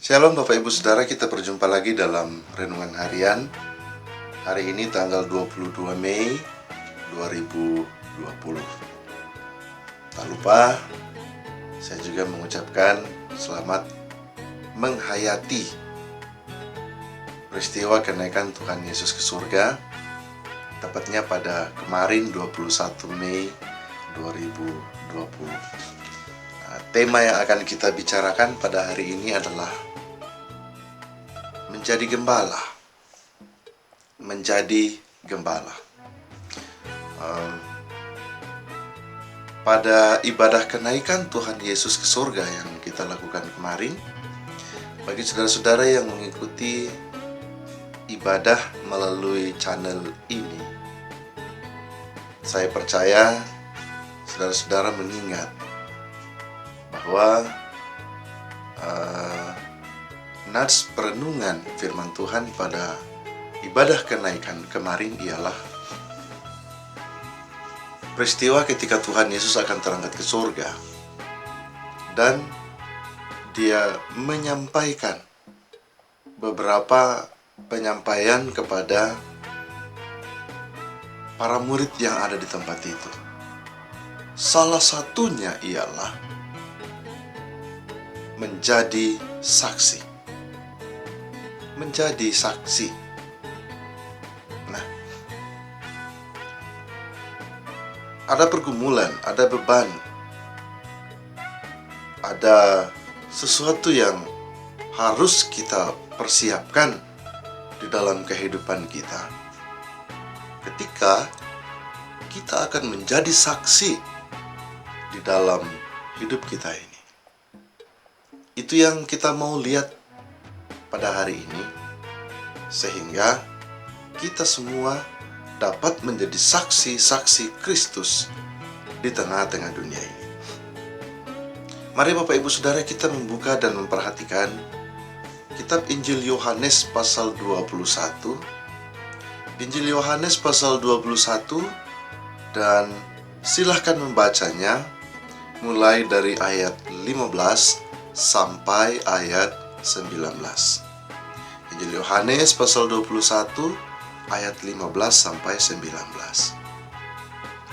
Shalom Bapak Ibu Saudara, kita berjumpa lagi dalam Renungan Harian. Hari ini tanggal 22 Mei 2020. Tak lupa, saya juga mengucapkan selamat menghayati peristiwa kenaikan Tuhan Yesus ke surga, tepatnya pada kemarin 21 Mei 2020. Tema yang akan kita bicarakan pada hari ini adalah menjadi gembala. Menjadi gembala. Pada ibadah kenaikan Tuhan Yesus ke surga yang kita lakukan kemarin, bagi saudara-saudara yang mengikuti ibadah melalui channel ini, saya percaya saudara-saudara mengingat bahwa nats perenungan firman Tuhan pada ibadah kenaikan kemarin ialah peristiwa ketika Tuhan Yesus akan terangkat ke surga dan Dia menyampaikan beberapa penyampaian kepada para murid yang ada di tempat itu. Salah satunya ialah menjadi saksi. Menjadi saksi. Nah, ada pergumulan, ada beban, ada sesuatu yang harus kita persiapkan di dalam kehidupan kita. Ketika kita akan menjadi saksi di dalam hidup kita ini. Itu yang kita mau lihat pada hari ini, sehingga kita semua dapat menjadi saksi-saksi Kristus di tengah-tengah dunia ini. Mari Bapak Ibu Saudara, kita membuka dan memperhatikan kitab Injil Yohanes pasal 21. Injil Yohanes pasal 21, dan silahkan membacanya mulai dari ayat 15 sampai ayat 19. Injil Yohanes pasal 21 ayat 15 sampai 19.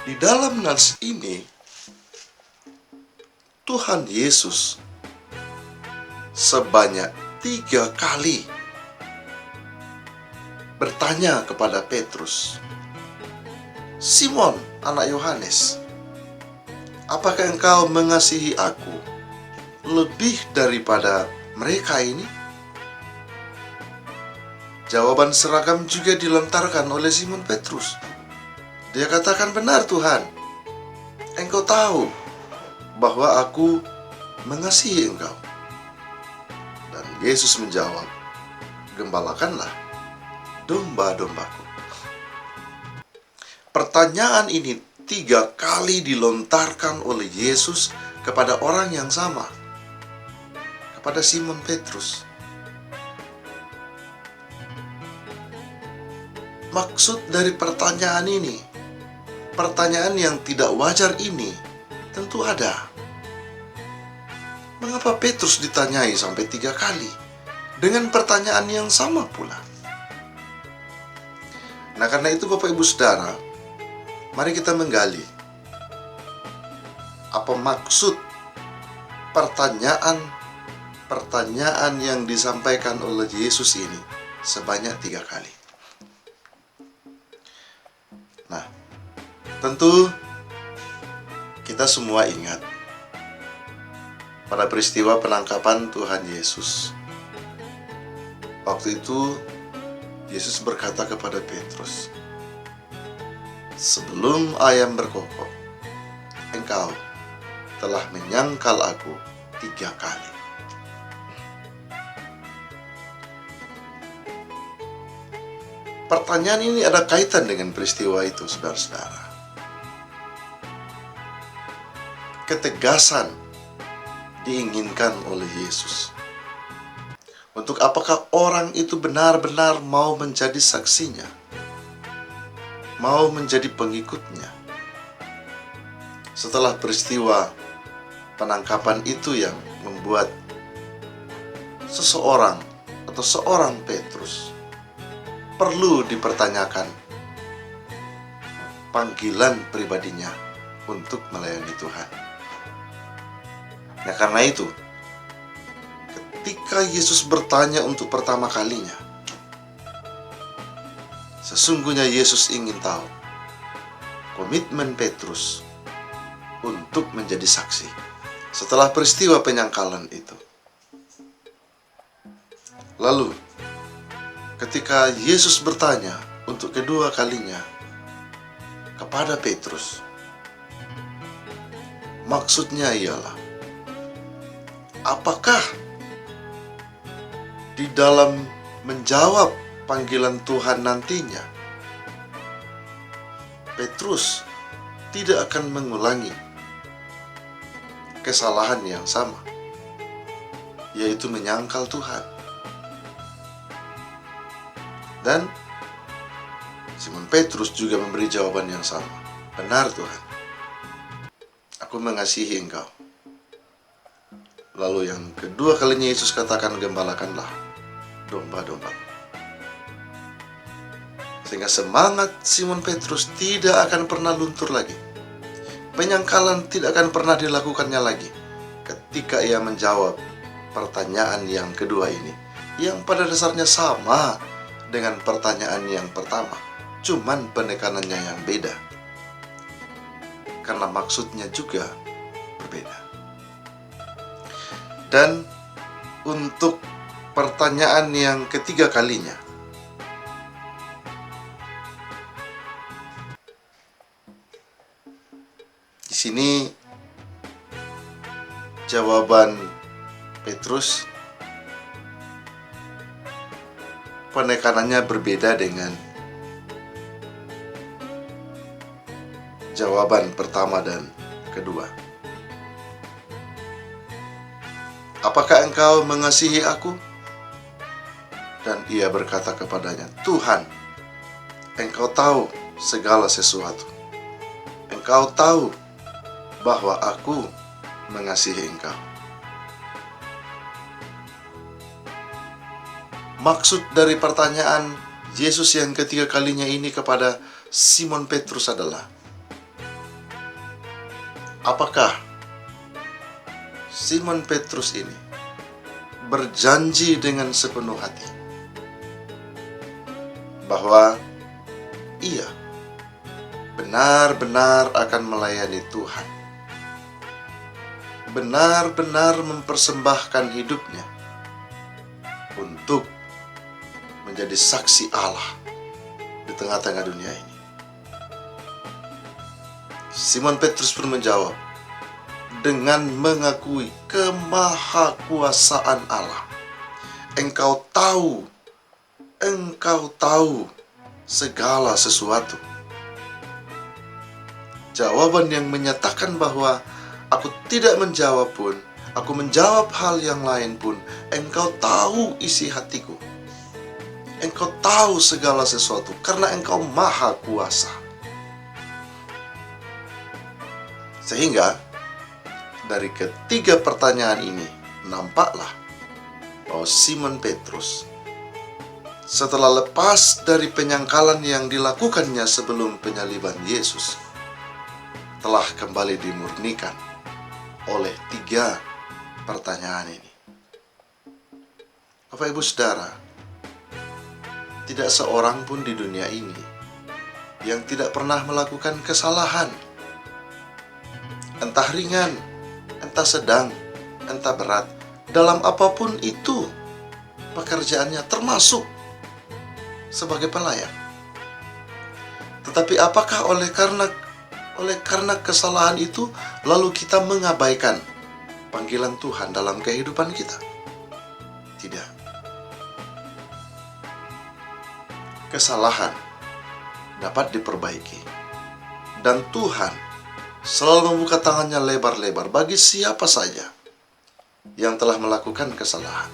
Di dalam nats ini Tuhan Yesus sebanyak 3 kali bertanya kepada Petrus, "Simon, anak Yohanes, apakah engkau mengasihi aku lebih daripada mereka ini?" Jawaban seragam juga dilontarkan oleh Simon Petrus. Dia katakan, "Benar Tuhan, Engkau tahu bahwa aku mengasihi Engkau." Dan Yesus menjawab, "Gembalakanlah domba-dombaku." Pertanyaan ini 3 kali dilontarkan oleh Yesus kepada orang yang sama, kepada Simon Petrus. Maksud dari pertanyaan ini, pertanyaan yang tidak wajar ini, tentu ada. Mengapa Petrus ditanyai sampai 3 kali dengan pertanyaan yang sama pula? Nah, karena itu Bapak Ibu Saudara, mari kita menggali apa maksud pertanyaan yang disampaikan oleh Yesus ini sebanyak 3 kali. Nah, tentu kita semua ingat pada peristiwa penangkapan Tuhan Yesus. Waktu itu Yesus berkata kepada Petrus, "Sebelum ayam berkokok, engkau telah menyangkal aku 3 kali." Pertanyaan ini ada kaitan dengan peristiwa itu, saudara-saudara. Ketegasan diinginkan oleh Yesus. Untuk apakah orang itu benar-benar mau menjadi saksinya, mau menjadi pengikutnya. Setelah peristiwa penangkapan itu yang membuat seseorang atau seorang Petrus perlu dipertanyakan panggilan pribadinya untuk melayani Tuhan. Nah, karena itu, ketika Yesus bertanya untuk pertama kalinya, sesungguhnya Yesus ingin tahu komitmen Petrus untuk menjadi saksi setelah peristiwa penyangkalan itu. Lalu, ketika Yesus bertanya untuk kedua kalinya kepada Petrus, maksudnya ialah, apakah di dalam menjawab panggilan Tuhan nantinya, Petrus tidak akan mengulangi kesalahan yang sama, yaitu menyangkal Tuhan. Dan Simon Petrus juga memberi jawaban yang sama. Benar Tuhan, aku mengasihi engkau. Lalu yang kedua kalinya Yesus katakan, gembalakanlah domba-domba. Sehingga semangat Simon Petrus tidak akan pernah luntur lagi. Penyangkalan tidak akan pernah dilakukannya lagi ketika ia menjawab pertanyaan yang kedua ini, yang pada dasarnya sama dengan pertanyaan yang pertama, cuman penekanannya yang beda, karena maksudnya juga berbeda. Dan untuk pertanyaan yang ketiga kalinya, di sini jawaban Petrus penekanannya berbeda dengan jawaban pertama dan kedua. Apakah engkau mengasihi aku? Dan ia berkata kepadanya, Tuhan, engkau tahu segala sesuatu. Engkau tahu bahwa aku mengasihi engkau. Maksud dari pertanyaan Yesus yang ketiga kalinya ini kepada Simon Petrus adalah, apakah Simon Petrus ini berjanji dengan sepenuh hati bahwa ia benar-benar akan melayani Tuhan, benar-benar mempersembahkan hidupnya untuk menjadi saksi Allah di tengah-tengah dunia ini. Simon Petrus pun menjawab dengan mengakui kemahakuasaan Allah. Engkau tahu segala sesuatu. Jawaban yang menyatakan bahwa aku tidak menjawab pun, aku menjawab hal yang lain pun, engkau tahu isi hatiku. Engkau tahu segala sesuatu karena engkau maha kuasa. Sehingga dari ketiga pertanyaan ini nampaklah bahwa Simon Petrus setelah lepas dari penyangkalan yang dilakukannya sebelum penyaliban Yesus telah kembali dimurnikan oleh tiga pertanyaan ini. Bapak Ibu Saudara, tidak seorang pun di dunia ini yang tidak pernah melakukan kesalahan, entah ringan, entah sedang, entah berat, dalam apapun itu pekerjaannya, termasuk sebagai pelayan. Tetapi apakah oleh karena kesalahan itu lalu kita mengabaikan panggilan Tuhan dalam kehidupan kita? Tidak. Kesalahan dapat diperbaiki, dan Tuhan selalu membuka tangannya lebar-lebar bagi siapa saja yang telah melakukan kesalahan.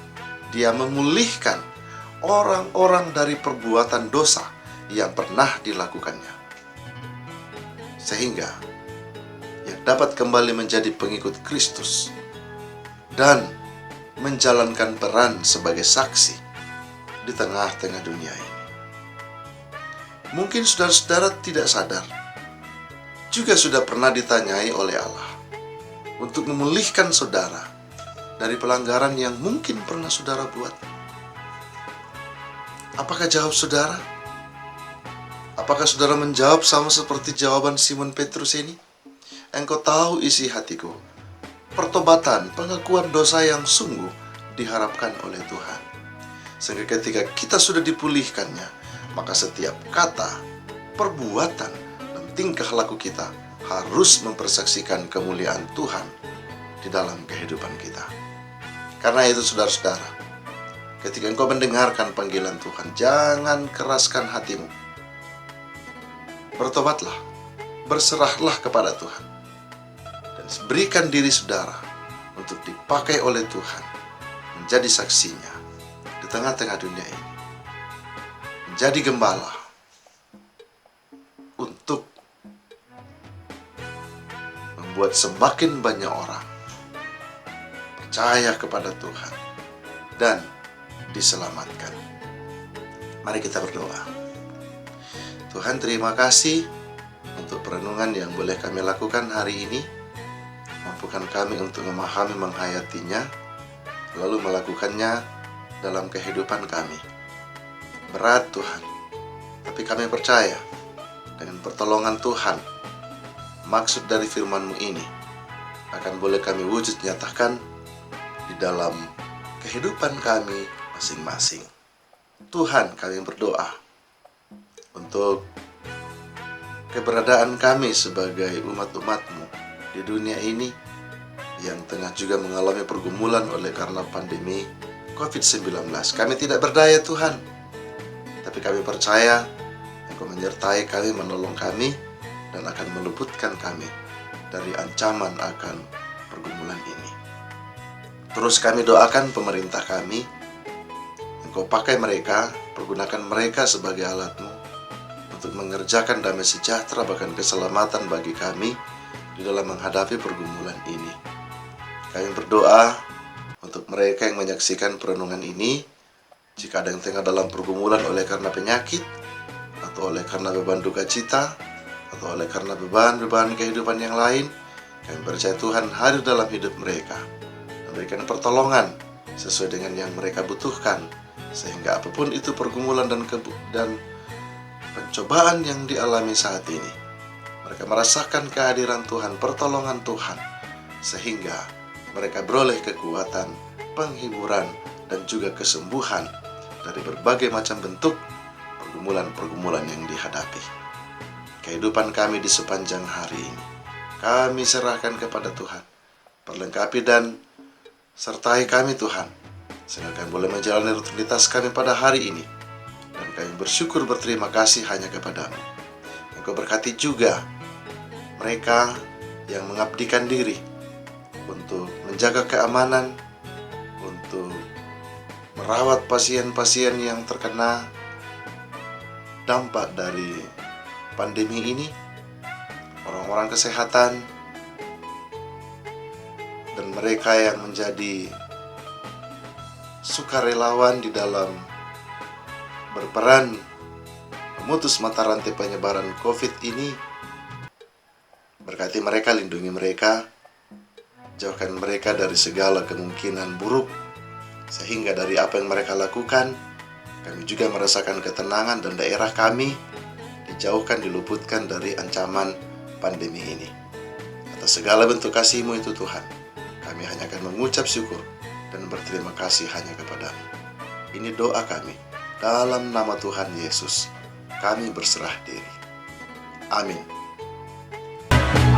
Dia memulihkan orang-orang dari perbuatan dosa yang pernah dilakukannya, sehingga yang dapat kembali menjadi pengikut Kristus dan menjalankan peran sebagai saksi di tengah-tengah dunia ini. Mungkin saudara-saudara tidak sadar, juga sudah pernah ditanyai oleh Allah untuk memulihkan saudara dari pelanggaran yang mungkin pernah saudara buat. Apakah jawab saudara? Apakah saudara menjawab sama seperti jawaban Simon Petrus ini? Engkau tahu isi hatiku. Pertobatan, pengakuan dosa yang sungguh diharapkan oleh Tuhan. Sehingga ketika kita sudah dipulihkannya, maka setiap kata, perbuatan, dan tingkah laku kita harus mempersaksikan kemuliaan Tuhan di dalam kehidupan kita. Karena itu saudara-saudara, ketika engkau mendengarkan panggilan Tuhan, jangan keraskan hatimu. Bertobatlah, berserahlah kepada Tuhan, dan berikan diri saudara untuk dipakai oleh Tuhan menjadi saksinya di tengah-tengah dunia ini. Menjadi gembala untuk membuat semakin banyak orang percaya kepada Tuhan dan diselamatkan. Mari kita berdoa. Tuhan, terima kasih untuk perenungan yang boleh kami lakukan hari ini. Mampukan kami untuk memahami, menghayatinya, lalu melakukannya dalam kehidupan kami. Berat Tuhan, tapi kami percaya dengan pertolongan Tuhan, maksud dari firman-Mu ini akan boleh kami wujud nyatakan di dalam kehidupan kami masing-masing. Tuhan, kami berdoa untuk keberadaan kami sebagai umat-umat-Mu di dunia ini yang tengah juga mengalami pergumulan oleh karena pandemi COVID-19. Kami tidak berdaya Tuhan, tapi kami percaya Engkau menyertai kami, menolong kami, dan akan meluputkan kami dari ancaman akan pergumulan ini. Terus kami doakan pemerintah kami, Engkau pakai mereka, pergunakan mereka sebagai alat-Mu untuk mengerjakan damai sejahtera bahkan keselamatan bagi kami di dalam menghadapi pergumulan ini. Kami berdoa untuk mereka yang menyaksikan perenungan ini, jika ada yang tengah dalam pergumulan oleh karena penyakit, atau oleh karena beban duka cita, atau oleh karena beban-beban kehidupan yang lain, kami percaya Tuhan hadir dalam hidup mereka, memberikan pertolongan sesuai dengan yang mereka butuhkan, sehingga apapun itu pergumulan dan pencobaan yang dialami saat ini, mereka merasakan kehadiran Tuhan, pertolongan Tuhan, sehingga mereka beroleh kekuatan, penghiburan, dan juga kesembuhan dari berbagai macam bentuk pergumulan-pergumulan yang dihadapi. Kehidupan kami di sepanjang hari ini, kami serahkan kepada Tuhan. Perlengkapi dan sertai kami Tuhan, sehingga kami boleh menjalani rutinitas kami pada hari ini. Dan kami bersyukur berterima kasih hanya kepada-Mu. Engkau berkati juga mereka yang mengabdikan diri untuk menjaga keamanan, untuk merawat pasien-pasien yang terkena dampak dari pandemi ini, orang-orang kesehatan, dan mereka yang menjadi sukarelawan di dalam berperan memutus mata rantai penyebaran COVID ini. Berkati mereka, lindungi mereka, jauhkan mereka dari segala kemungkinan buruk, sehingga dari apa yang mereka lakukan, kami juga merasakan ketenangan dan daerah kami dijauhkan, diluputkan dari ancaman pandemi ini. Atas segala bentuk kasih-Mu itu Tuhan, kami hanya akan mengucap syukur dan berterima kasih hanya kepada-Mu. Ini doa kami, dalam nama Tuhan Yesus, kami berserah diri. Amin.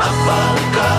Apakah